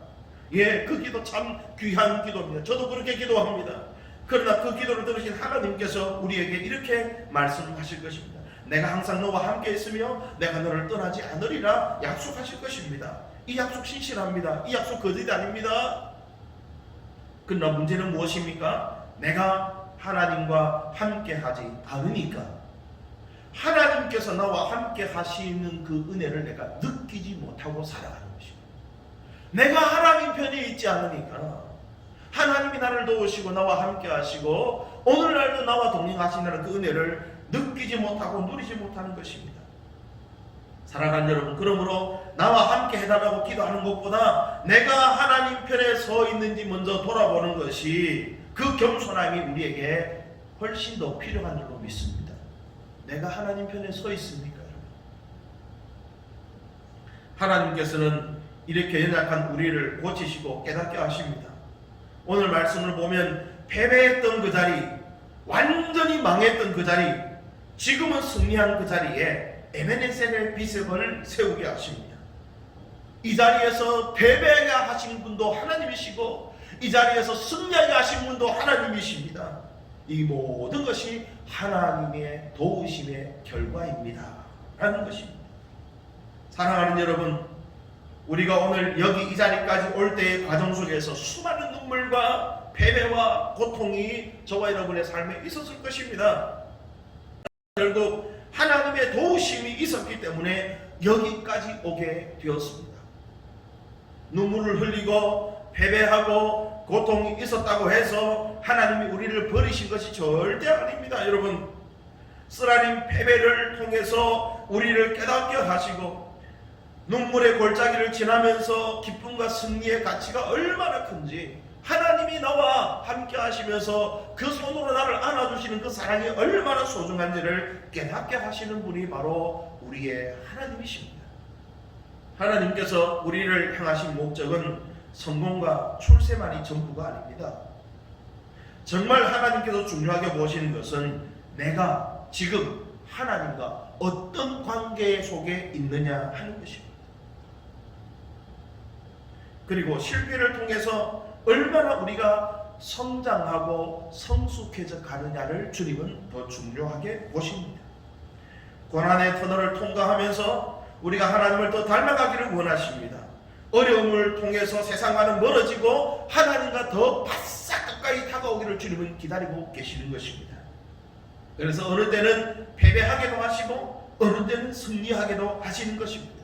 Speaker 1: 예, 그 기도 참 귀한 기도입니다. 저도 그렇게 기도합니다. 그러나 그 기도를 들으신 하나님께서 우리에게 이렇게 말씀하실 것입니다. 내가 항상 너와 함께 있으며 내가 너를 떠나지 않으리라 약속하실 것입니다. 이 약속 신실합니다. 이 약속 거짓이 아닙니다. 그러나 문제는 무엇입니까? 내가 하나님과 함께 하지 않으니까 하나님께서 나와 함께 하시는 그 은혜를 내가 느끼지 못하고 살아가는 것입니다. 내가 하나님 편에 있지 않으니까 하나님이 나를 도우시고 나와 함께 하시고 오늘날도 나와 동행하시는 그 은혜를 느끼지 못하고 누리지 못하는 것입니다. 사랑하는 여러분, 그러므로 나와 함께 해달라고 기도하는 것보다 내가 하나님 편에 서 있는지 먼저 돌아보는 것이, 그 겸손함이 우리에게 훨씬 더 필요한 줄로 믿습니다. 내가 하나님 편에 서 있습니까? 하나님께서는 이렇게 연약한 우리를 고치시고 깨닫게 하십니다. 오늘 말씀을 보면 패배했던 그 자리, 완전히 망했던 그 자리, 지금은 승리한 그 자리에 에베네셀의 비석을 세우게 하십니다. 이 자리에서 패배하게 하신 분도 하나님이시고 이 자리에서 승리하게 하신 분도 하나님이십니다. 이 모든 것이 하나님의 도우심의 결과입니다 라는 것입니다. 사랑하는 여러분, 우리가 오늘 여기 이 자리까지 올 때의 과정 속에서 수많은 눈물과 패배와 고통이 저와 여러분의 삶에 있었을 것입니다. 결국 하나님의 도우심이 있었기 때문에 여기까지 오게 되었습니다. 눈물을 흘리고 패배하고 고통이 있었다고 해서 하나님이 우리를 버리신 것이 절대 아닙니다. 여러분, 쓰라린 패배를 통해서 우리를 깨닫게 하시고 눈물의 골짜기를 지나면서 기쁨과 승리의 가치가 얼마나 큰지, 하나님이 나와 함께 하시면서 그 손으로 나를 안아주시는 그 사랑이 얼마나 소중한지를 깨닫게 하시는 분이 바로 우리의 하나님이십니다. 하나님께서 우리를 향하신 목적은 성공과 출세만이 전부가 아닙니다. 정말 하나님께서 중요하게 보시는 것은 내가 지금 하나님과 어떤 관계 속에 있느냐 하는 것입니다. 그리고 실패를 통해서 얼마나 우리가 성장하고 성숙해져 가느냐를 주님은 더 중요하게 보십니다. 고난의 터널을 통과하면서 우리가 하나님을 더 닮아가기를 원하십니다. 어려움을 통해서 세상과는 멀어지고 하나님과 더 바싹 가까이 다가오기를 주님은 기다리고 계시는 것입니다. 그래서 어느 때는 패배하게도 하시고 어느 때는 승리하게도 하시는 것입니다.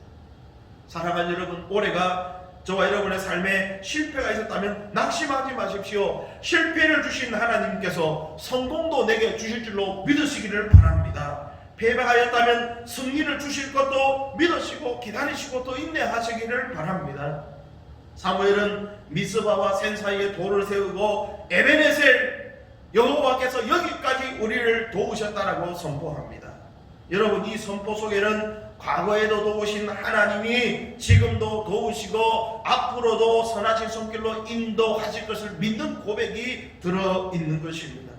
Speaker 1: 사랑하는 여러분, 올해가 저와 여러분의 삶에 실패가 있었다면 낙심하지 마십시오. 실패를 주신 하나님께서 성공도 내게 주실 줄로 믿으시기를 바랍니다. 패배하였다면 승리를 주실 것도 믿으시고 기다리시고 또 인내하시기를 바랍니다. 사무엘은 미스바와 센 사이에 돌을 세우고 에베네셀, 여호와께서 여기까지 우리를 도우셨다라고 선포합니다. 여러분, 이 선포 속에는 과거에도 도우신 하나님이 지금도 도우시고 앞으로도 선하신 손길로 인도하실 것을 믿는 고백이 들어있는 것입니다.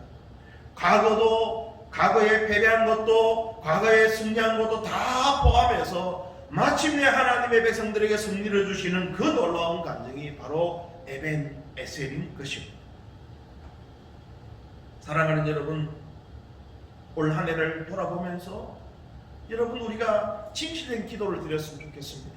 Speaker 1: 과거에 패배한 것도 과거에 승리한 것도 다 포함해서 마침내 하나님의 백성들에게 승리를 주시는 그 놀라운 간증이 바로 에벤에셀인 것입니다. 사랑하는 여러분, 올 한 해를 돌아보면서 여러분, 우리가 진실된 기도를 드렸으면 좋겠습니다.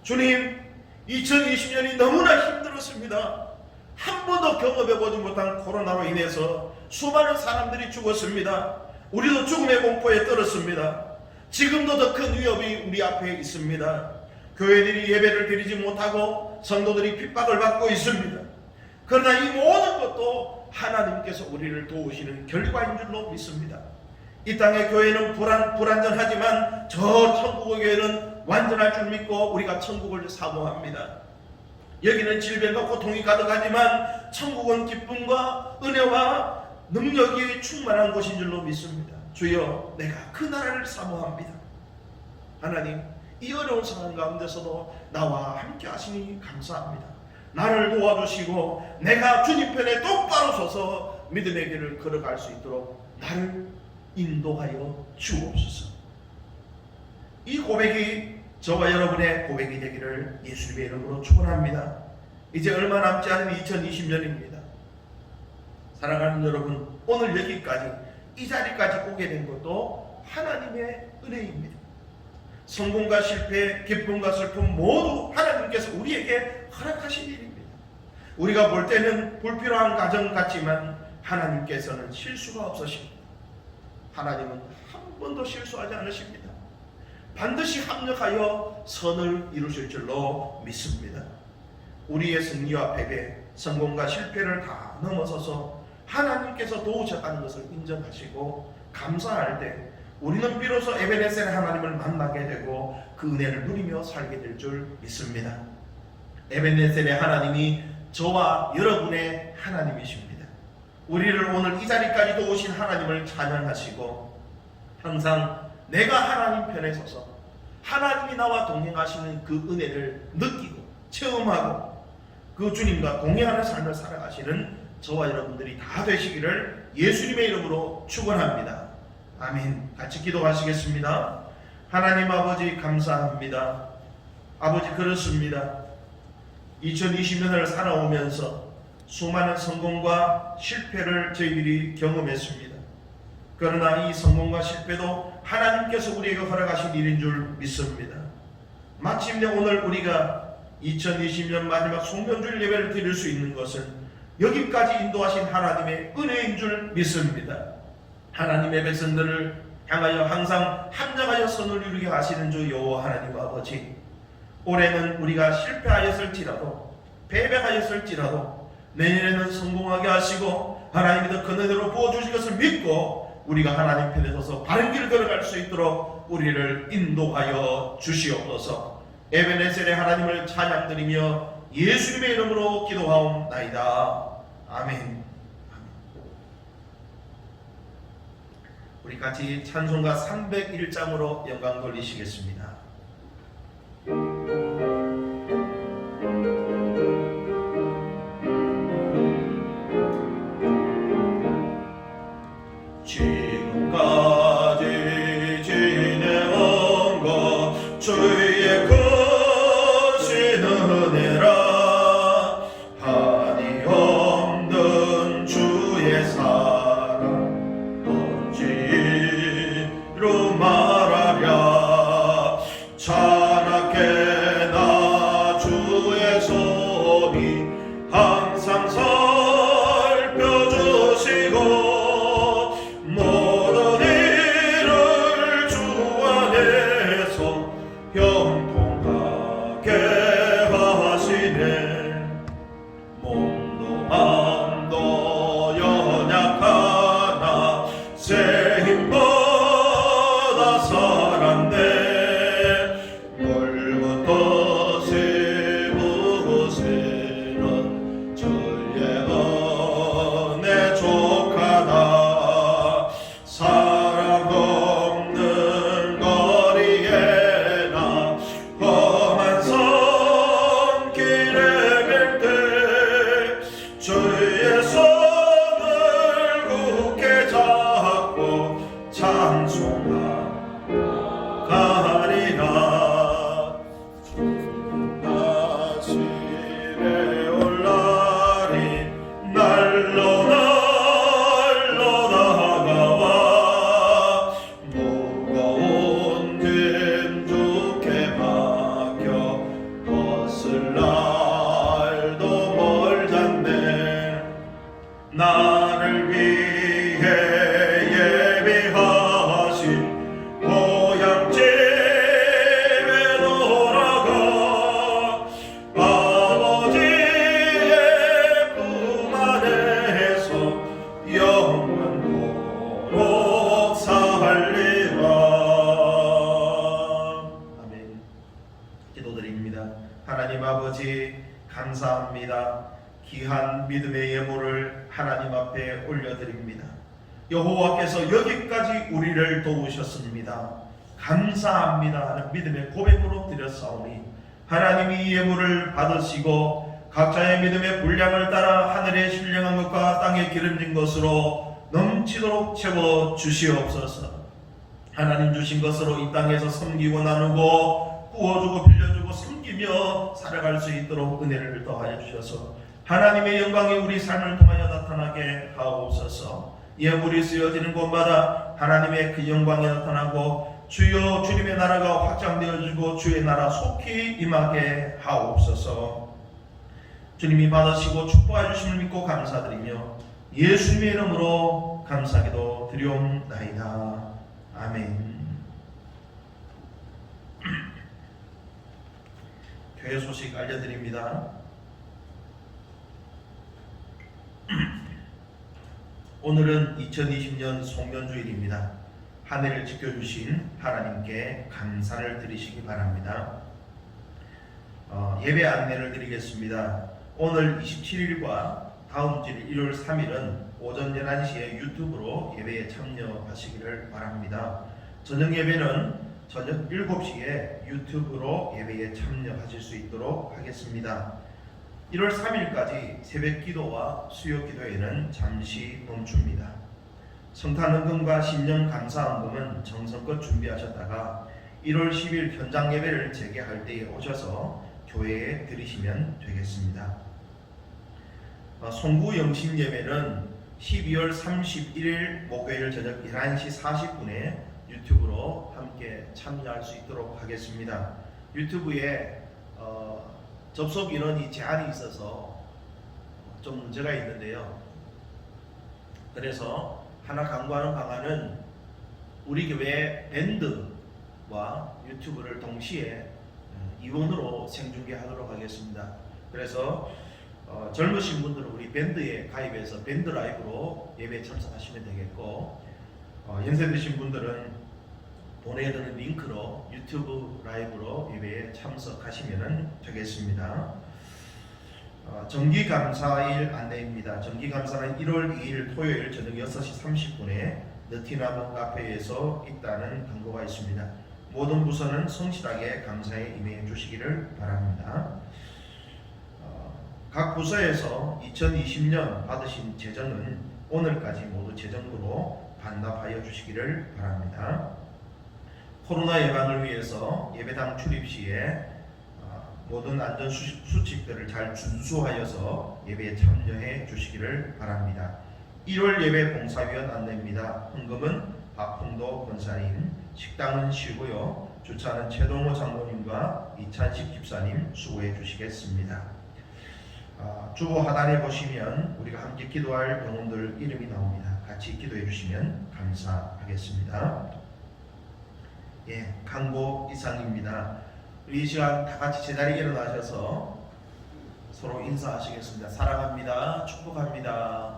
Speaker 1: 주님, 2020년이 너무나 힘들었습니다. 한 번도 경험해보지 못한 코로나로 인해서 수많은 사람들이 죽었습니다. 우리도 죽음의 공포에 떨었습니다. 지금도 더 큰 위협이 우리 앞에 있습니다. 교회들이 예배를 드리지 못하고 성도들이 핍박을 받고 있습니다. 그러나 이 모든 것도 하나님께서 우리를 도우시는 결과인 줄로 믿습니다. 이 땅의 교회는 불완전하지만 저 천국의 교회는 완전할 줄 믿고 우리가 천국을 사모합니다. 여기는 질병과 고통이 가득하지만 천국은 기쁨과 은혜와 능력이 충만한 곳인 줄로 믿습니다. 주여, 내가 그 나라를 사모합니다. 하나님, 이 어려운 상황 가운데서도 나와 함께 하시니 감사합니다. 나를 도와주시고 내가 주님 편에 똑바로 서서 믿음의 길을 걸어갈 수 있도록 나를 인도하여 주옵소서. 이 고백이 저와 여러분의 고백이 되기를 예수님의 이름으로 축원합니다. 이제 얼마 남지 않은 2020년입니다. 사랑하는 여러분, 오늘 여기까지 이 자리까지 오게 된 것도 하나님의 은혜입니다. 성공과 실패, 기쁨과 슬픔 모두 하나님께서 우리에게 허락하신 일입니다. 우리가 볼 때는 불필요한 과정 같지만 하나님께서는 실수가 없으십니다. 하나님은 한 번도 실수하지 않으십니다. 반드시 합력하여 선을 이루실 줄로 믿습니다. 우리의 승리와 패배, 성공과 실패를 다 넘어서서 하나님께서 도우셨다는 것을 인정하시고 감사할 때 우리는 비로소 에베네셀의 하나님을 만나게 되고 그 은혜를 누리며 살게 될 줄 믿습니다. 에베네셀의 하나님이 저와 여러분의 하나님이십니다. 우리를 오늘 이 자리까지 도우신 하나님을 찬양하시고 항상 내가 하나님 편에 서서 하나님이 나와 동행하시는 그 은혜를 느끼고 체험하고 그 주님과 동행하는 삶을 살아가시는 저와 여러분들이 다 되시기를 예수님의 이름으로 축원합니다. 아멘. 같이 기도하시겠습니다. 하나님 아버지, 감사합니다. 아버지, 그렇습니다. 2020년을 살아오면서 수많은 성공과 실패를 저희들이 경험했습니다. 그러나 이 성공과 실패도 하나님께서 우리에게 허락하신 일인 줄 믿습니다. 마침내 오늘 우리가 2020년 마지막 송년주일 예배를 드릴 수 있는 것은 여기까지 인도하신 하나님의 은혜인 줄 믿습니다. 하나님의 백성들을 향하여 항상 합력하여 선을 이루게 하시는 주 여호와 하나님 아버지, 올해는 우리가 실패하였을지라도 패배하였을지라도 내년에는 성공하게 하시고 하나님께서 그 은혜로 부어주실 것을 믿고 우리가 하나님 편에 서서 바른 길을 걸어갈 수 있도록 우리를 인도하여 주시옵소서. 에베네셀의 하나님을 찬양드리며 예수님의 이름으로 기도하옵나이다. 아멘. 우리 같이 찬송가 301장으로 영광 돌리시겠습니다. 지금까지 지내온 것 주의 크신 은혜라. 한이 없는 주의 사랑 어찌로 말하랴. 찬악해 주의 손이 항상 살펴주시고 모든 일을 주 안에서 형통하게 하시네. 몸도 마음도 연약하나 새 힘보다 살았네. 물부터 샘으세는 주의 은혜 족하다. 사람 없는 거리에나 험한 손길에 뵐 때 주의 손을 굳게 잡고 찬송하리라. 아침에 올라리 날로 다가와 무거운 짐 주께 맡겨 벗을 날도 멀잖네. 나를 위해 예비하신 고향집에 돌아가 아버지의 품 안에서 영원토록 살리라. 아멘. 기도드립니다. 하나님 아버지, 감사합니다. 귀한 믿음의 예물을 하나님 앞에 올려드립니다. 여호와께서 여기까지 우리를 도우셨습니다. 감사합니다 하는 믿음의 고백으로 드렸사오니 하나님이 이 예물을 받으시고 각자의 믿음의 분량을 따라 하늘에 신령한 것과 땅에 기름진 것으로 넘치도록 채워 주시옵소서. 하나님 주신 것으로 이 땅에서 섬기고 나누고 구워주고 빌려주고 섬기며 살아갈 수 있도록 은혜를 더하여 주셔서 하나님의 영광이 우리 삶을 통하여 나타나게 하옵소서. 예물이 쓰여지는 곳마다 하나님의 그 영광이 나타나고 주여 주님의 나라가 확장되어지고 주의 나라 속히 임하게 하옵소서. 주님이 받으시고 축복해 주심을 믿고 감사드리며 예수님의 이름으로 감사기도 드리옵나이다. 아멘. 교회 소식 알려드립니다. 오늘은 2020년 송년주일입니다. 한 해를 지켜주신 하나님께 감사를 드리시기 바랍니다. 예배 안내를 드리겠습니다. 오늘 27일과 다음 주 1월 3일은 오전 11시에 유튜브로 예배에 참여하시기를 바랍니다. 저녁 예배는 저녁 7시에 유튜브로 예배에 참여하실 수 있도록 하겠습니다. 1월 3일까지 새벽 기도와 수요 기도회는 잠시 멈춥니다. 성탄헌금과 신년 감사헌금은 정성껏 준비하셨다가 1월 10일 현장 예배를 재개할 때에 오셔서 교회에 드리시면 되겠습니다. 송구 영신 예배는 12월 31일 목요일 저녁 11시 40분에 유튜브로 함께 참여할 수 있도록 하겠습니다. 유튜브에 접속 인원이 제한이 있어서 좀 문제가 있는데요. 그래서 하나 강구하는 방안은 우리 교회 밴드와 유튜브를 동시에 이원으로 생중계하도록 하겠습니다. 그래서 젊으신 분들은 우리 밴드에 가입해서 밴드 라이브로 예배에 참석하시면 되겠고, 연세 드신 분들은 보내드리는 링크로 유튜브 라이브로 예배에 참석하시면 되겠습니다. 정기감사일 안내입니다. 정기감사는 1월 2일 토요일 저녁 6시 30분에 너티나무 카페에서 있다는 광고가 있습니다. 모든 부서는 성실하게 감사에 임해 주시기를 바랍니다. 각 부서에서 2020년 받으신 재정은 오늘까지 모두 재정으로 반납하여 주시기를 바랍니다. 코로나 예방을 위해서 예배당 출입 시에 모든 안전 수칙들을 잘 준수하여서 예배에 참여해 주시기를 바랍니다. 1월 예배 봉사위원 안내입니다. 헌금은 박홍도 권사님, 식당은 쉬고요. 주차는 최동호 장로님과 이찬식 집사님 수고해 주시겠습니다. 주보 하단에 보시면 우리가 함께 기도할 영혼들 이름이 나옵니다. 같이 기도해 주시면 감사하겠습니다. 예, 강보 이상입니다. 우리 이 시간 다 같이 제자리에 일어나셔서 서로 인사하시겠습니다. 사랑합니다. 축복합니다.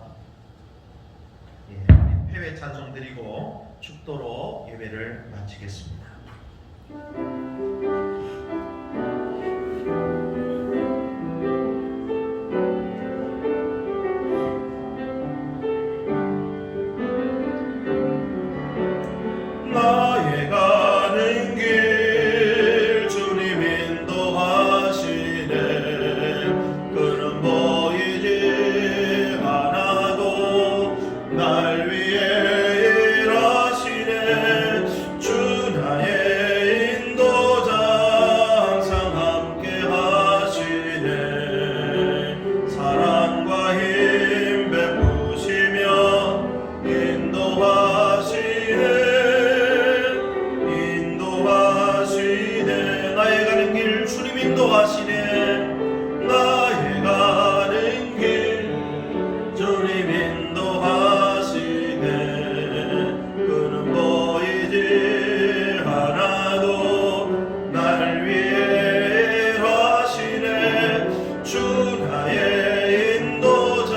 Speaker 1: 예, 회외 찬송 드리고 축도로 예배를 마치겠습니다. 나의 가는 길 주님 인도하시네. 그는 보이지 않아도 날 위해 일하시네. 주 나의 인도자 항상 함께 하시네. 사랑과 힘 베푸시며 인도하시네. 인도하시네. 나의 가는 길 주님 인도하시네. 그는 보이지 않아도 날 위해 일하시네. 주 나의 인도자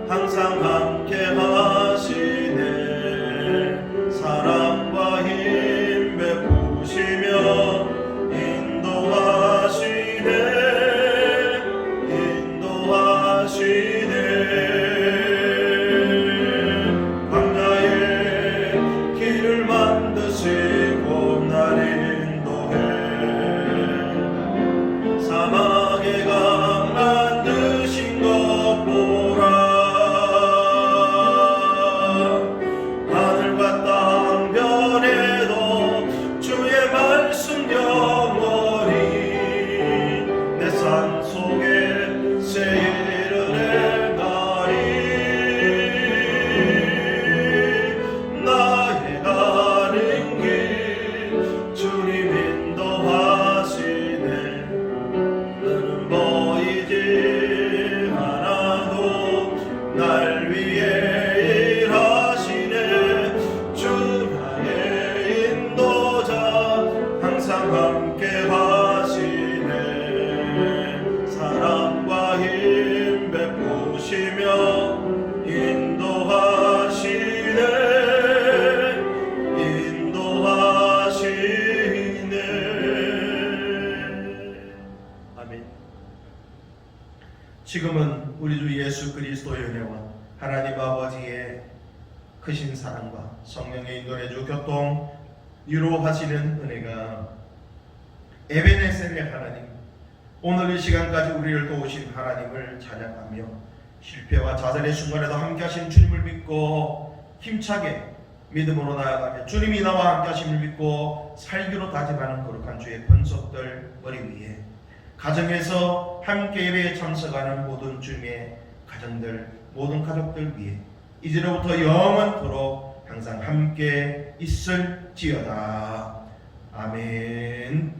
Speaker 1: 항상 함께 하시네. 사랑과 힘 베푸시며 지금은 우리 주 예수 그리스도의 은혜와 하나님 아버지의 크신 사랑과 성령의 인도해주 교통 유로하시는 은혜가 에베네셀의 하나님, 오늘 이 시간까지 우리를 도우신 하나님을 찬양하며 실패와 좌절의 순간에도 함께하신 주님을 믿고 힘차게 믿음으로 나아가며 주님이 나와 함께하심을 믿고 살기로 다짐하는 거룩한 주의 권속들 머리 위에 가정에서 함께 예배에 참석하는 모든 주님의 가정 자녀들 모든 가족들 위해 이제로부터 영원토록 항상 함께 있을지어다. 아멘.